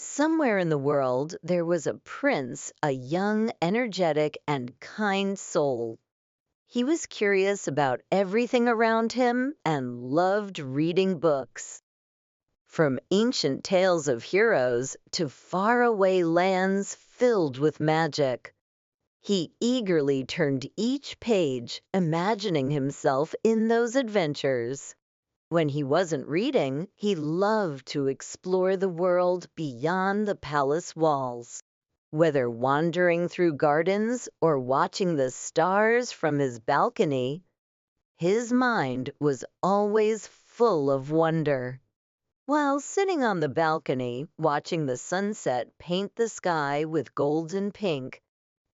Somewhere in the world, there was a prince, a young, energetic, and kind soul. He was curious about everything around him and loved reading books. From ancient tales of heroes to faraway lands filled with magic, he eagerly turned each page, imagining himself in those adventures. When he wasn't reading, he loved to explore the world beyond the palace walls. Whether wandering through gardens or watching the stars from his balcony, his mind was always full of wonder. While sitting on the balcony, watching the sunset paint the sky with gold and pink,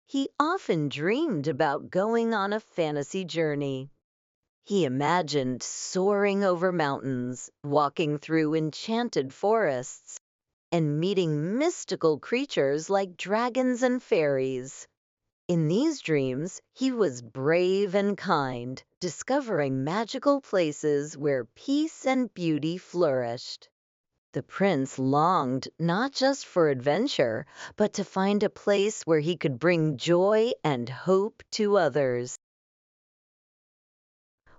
he often dreamed about going on a fantasy journey. He imagined soaring over mountains, walking through enchanted forests, and meeting mystical creatures like dragons and fairies. In these dreams, he was brave and kind, discovering magical places where peace and beauty flourished. The prince longed not just for adventure, but to find a place where he could bring joy and hope to others.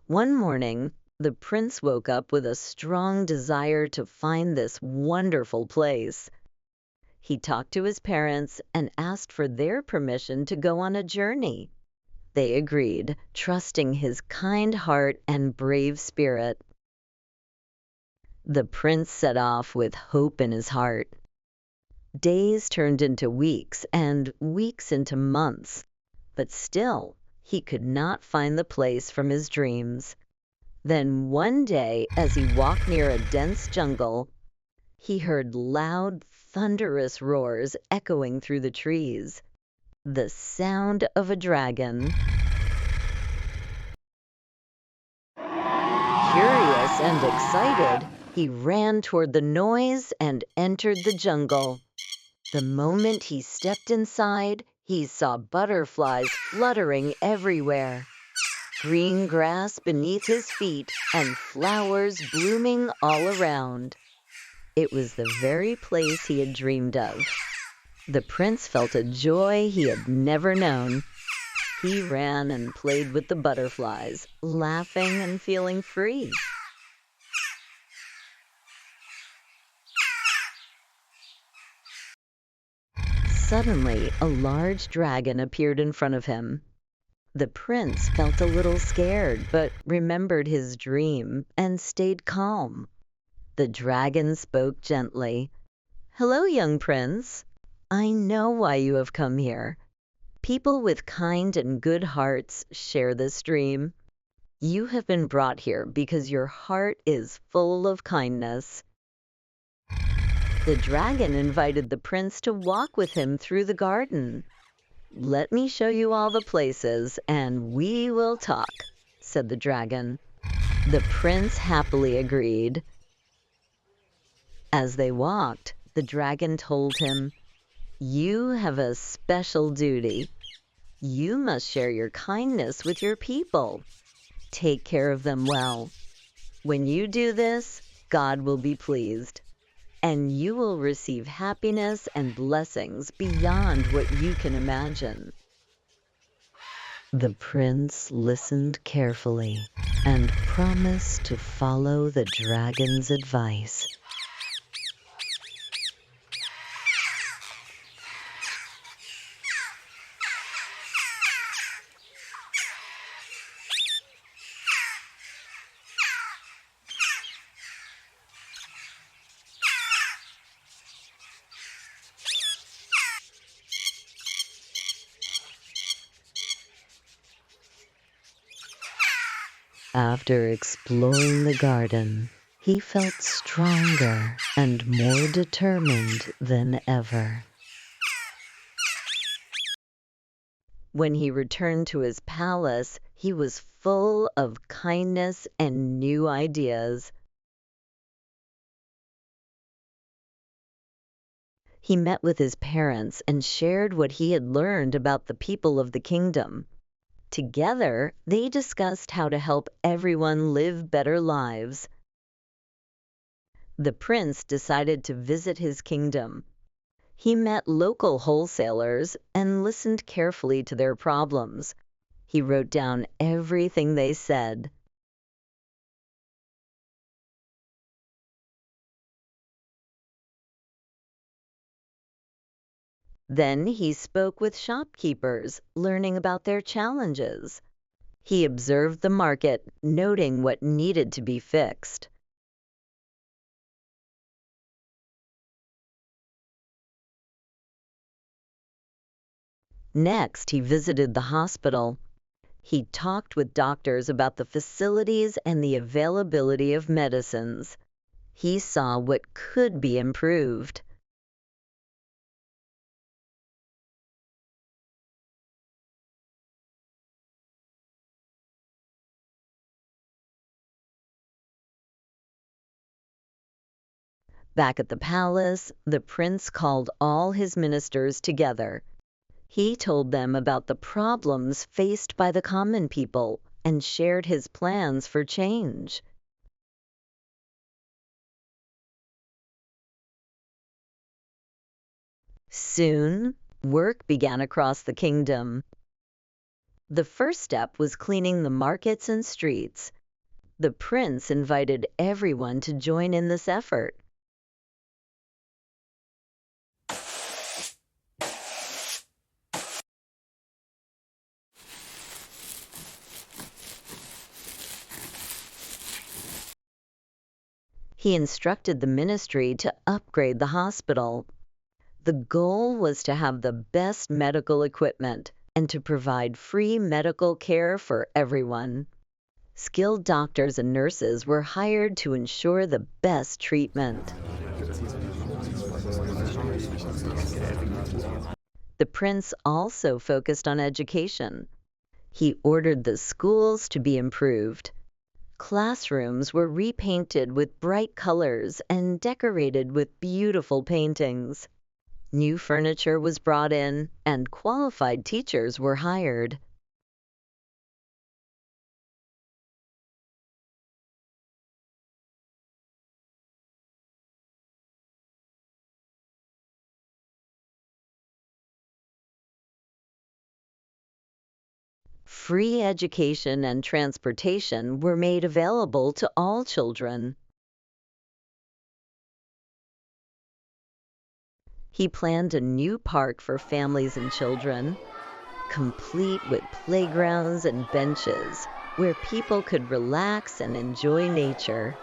One morning, the prince woke up with a strong desire to find this wonderful place. He talked to his parents and asked for their permission to go on a journey. They agreed, trusting his kind heart and brave spirit. The prince set off with hope in his heart. Days turned into weeks and weeks into months, but still he could not find the place from his dreams. Then one day, as he walked near a dense jungle, he heard loud, thunderous roars echoing through the trees. The sound of a dragon. Curious and excited, he ran toward the noise and entered the jungle. The moment he stepped inside, he saw butterflies fluttering everywhere, green grass beneath his feet, and flowers blooming all around. It was the very place he had dreamed of. The prince felt a joy he had never known. He ran and played with the butterflies, laughing and feeling free. Suddenly, a large dragon appeared in front of him. The prince felt a little scared, but remembered his dream and stayed calm. The dragon spoke gently. "Hello, young prince. I know why you have come here. People with kind and good hearts share this dream. You have been brought here because your heart is full of kindness." The dragon invited the prince to walk with him through the garden. "Let me show you all the places, and we will talk," said the dragon. The prince happily agreed. As they walked, the dragon told him, "You have a special duty. You must share your kindness with your people. Take care of them well. When you do this, God will be pleased, and you will receive happiness and blessings beyond what you can imagine." The prince listened carefully and promised to follow the dragon's advice. After exploring the garden, he felt stronger and more determined than ever. When he returned to his palace, he was full of kindness and new ideas. He met with his parents and shared what he had learned about the people of the kingdom. Together, they discussed how to help everyone live better lives. The prince decided to visit his kingdom. He met local wholesalers and listened carefully to their problems. He wrote down everything they said. Then he spoke with shopkeepers, learning about their challenges. He observed the market, noting what needed to be fixed. Next, he visited the hospital. He talked with doctors about the facilities and the availability of medicines. He saw what could be improved. Back at the palace, the prince called all his ministers together. He told them about the problems faced by the common people and shared his plans for change. Soon, work began across the kingdom. The first step was cleaning the markets and streets. The prince invited everyone to join in this effort. He instructed the ministry to upgrade the hospital. The goal was to have the best medical equipment and to provide free medical care for everyone. Skilled doctors and nurses were hired to ensure the best treatment. The prince also focused on education. He ordered the schools to be improved. Classrooms were repainted with bright colors and decorated with beautiful paintings. New furniture was brought in, and qualified teachers were hired. Free education and transportation were made available to all children. He planned a new park for families and children, complete with playgrounds and benches where people could relax and enjoy nature.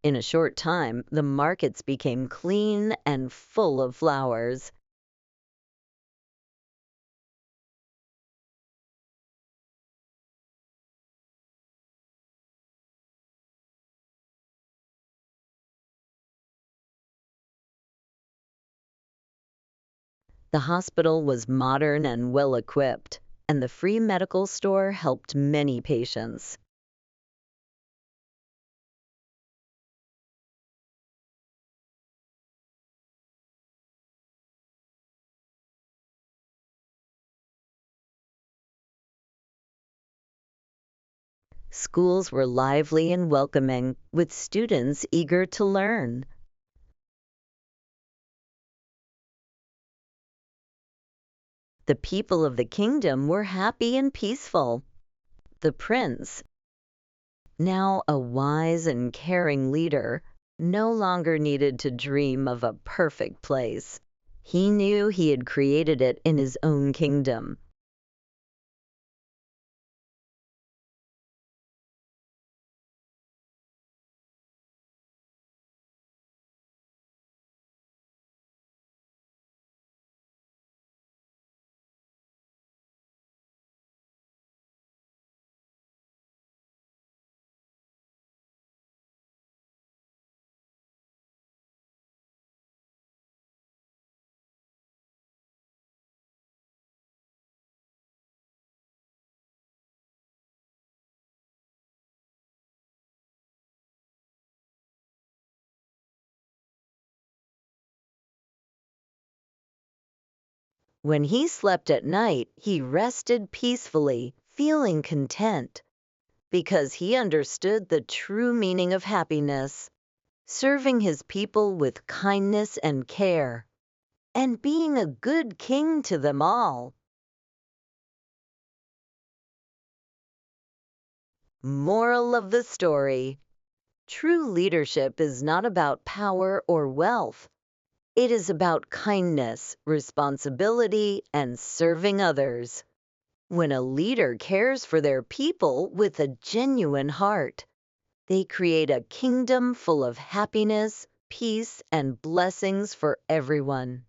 In a short time, the markets became clean and full of flowers. The hospital was modern and well equipped, and the free medical store helped many patients. Schools were lively and welcoming, with students eager to learn. The people of the kingdom were happy and peaceful. The prince, now a wise and caring leader, no longer needed to dream of a perfect place. He knew he had created it in his own kingdom. When he slept at night, he rested peacefully, feeling content, because he understood the true meaning of happiness, serving his people with kindness and care, and being a good king to them all. Moral of the story: true leadership is not about power or wealth. It is about kindness, responsibility, and serving others. When a leader cares for their people with a genuine heart, they create a kingdom full of happiness, peace, and blessings for everyone.